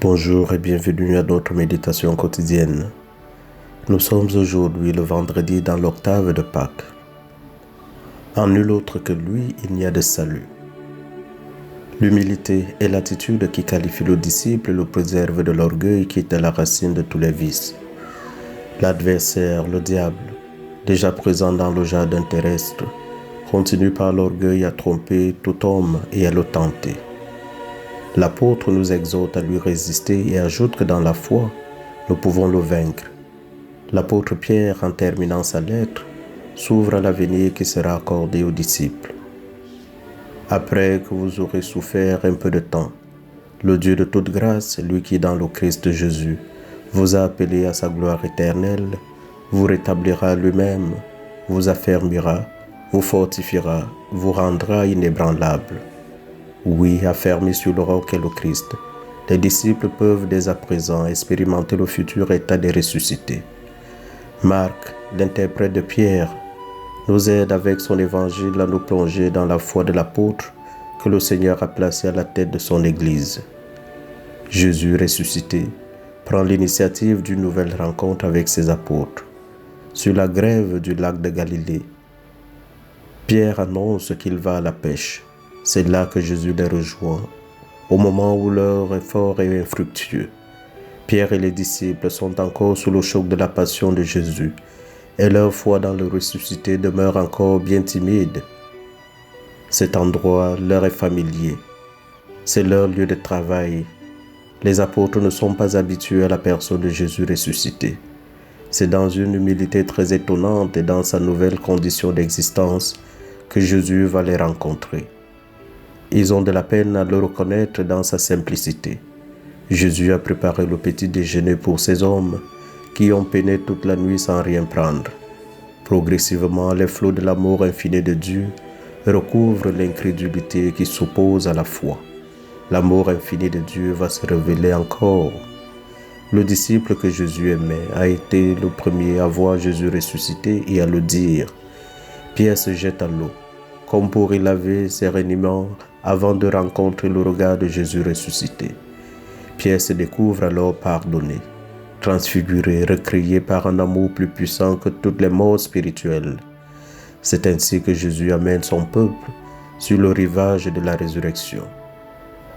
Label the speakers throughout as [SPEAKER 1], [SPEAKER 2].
[SPEAKER 1] Bonjour et bienvenue à notre méditation quotidienne. Nous sommes aujourd'hui le vendredi dans l'octave de Pâques. En nul autre que lui, il n'y a de salut. L'humilité est l'attitude qui qualifie le disciple et le préserve de l'orgueil qui est à la racine de tous les vices. L'adversaire, le diable, déjà présent dans le jardin terrestre, continue par l'orgueil à tromper tout homme et à le tenter. L'apôtre nous exhorte à lui résister et ajoute que dans la foi, nous pouvons le vaincre. L'apôtre Pierre, en terminant sa lettre, s'ouvre à l'avenir qui sera accordé aux disciples. Après que vous aurez souffert un peu de temps, le Dieu de toute grâce, lui qui dans le Christ Jésus vous a appelé à sa gloire éternelle, vous rétablira lui-même, vous affermira, vous fortifiera, vous rendra inébranlable. Oui, affermis sur le roc qu'est le Christ, les disciples peuvent dès à présent expérimenter le futur état des ressuscités. Marc, l'interprète de Pierre, nous aide avec son évangile à nous plonger dans la foi de l'apôtre que le Seigneur a placé à la tête de son Église. Jésus ressuscité prend l'initiative d'une nouvelle rencontre avec ses apôtres. Sur la grève du lac de Galilée, Pierre annonce qu'il va à la pêche. C'est là que Jésus les rejoint, au moment où leur effort est infructueux. Pierre et les disciples sont encore sous le choc de la passion de Jésus, et leur foi dans le ressuscité demeure encore bien timide. Cet endroit leur est familier. C'est leur lieu de travail. Les apôtres ne sont pas habitués à la personne de Jésus ressuscité. C'est dans une humilité très étonnante et dans sa nouvelle condition d'existence que Jésus va les rencontrer. Ils ont de la peine à le reconnaître dans sa simplicité. Jésus a préparé le petit déjeuner pour ces hommes qui ont peiné toute la nuit sans rien prendre. Progressivement, les flots de l'amour infini de Dieu recouvrent l'incrédulité qui s'oppose à la foi. L'amour infini de Dieu va se révéler encore. Le disciple que Jésus aimait a été le premier à voir Jésus ressuscité et à le dire. Pierre se jette à l'eau, comme pour y laver sérénement avant de rencontrer le regard de Jésus ressuscité. Pierre se découvre alors pardonné, transfiguré, recréé par un amour plus puissant que toutes les morts spirituelles. C'est ainsi que Jésus amène son peuple sur le rivage de la résurrection.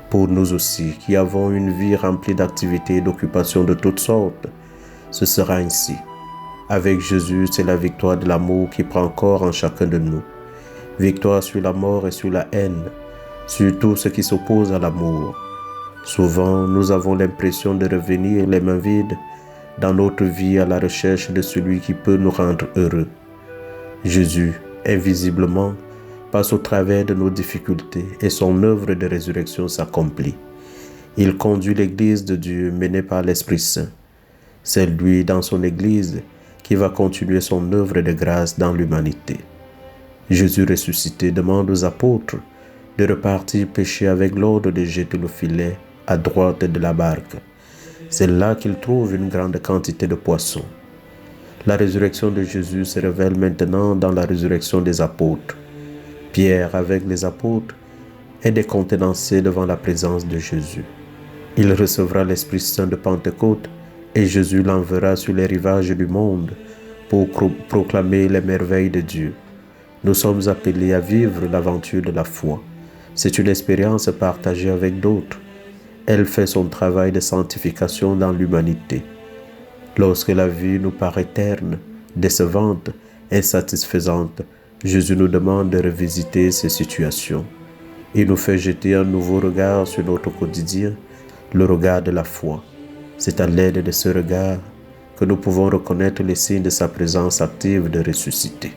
[SPEAKER 1] Pour nous aussi, qui avons une vie remplie d'activités et d'occupations de toutes sortes, ce sera ainsi. Avec Jésus, c'est la victoire de l'amour qui prend corps en chacun de nous. Victoire sur la mort et sur la haine, sur tout ce qui s'oppose à l'amour. Souvent, nous avons l'impression de revenir les mains vides dans notre vie à la recherche de celui qui peut nous rendre heureux. Jésus, invisiblement, passe au travers de nos difficultés et son œuvre de résurrection s'accomplit. Il conduit l'Église de Dieu menée par l'Esprit Saint. C'est lui, dans son Église, qui va continuer son œuvre de grâce dans l'humanité. Jésus ressuscité demande aux apôtres de repartir pêcher avec l'ordre de jeter le filet à droite de la barque. C'est là qu'il trouve une grande quantité de poissons. La résurrection de Jésus se révèle maintenant dans la résurrection des apôtres. Pierre, avec les apôtres, est décontenancé devant la présence de Jésus. Il recevra l'Esprit Saint de Pentecôte et Jésus l'enverra sur les rivages du monde pour proclamer les merveilles de Dieu. Nous sommes appelés à vivre l'aventure de la foi. C'est une expérience partagée avec d'autres. Elle fait son travail de sanctification dans l'humanité. Lorsque la vie nous paraît terne, décevante, insatisfaisante, Jésus nous demande de revisiter ces situations. Il nous fait jeter un nouveau regard sur notre quotidien, le regard de la foi. C'est à l'aide de ce regard que nous pouvons reconnaître les signes de sa présence active de ressuscité.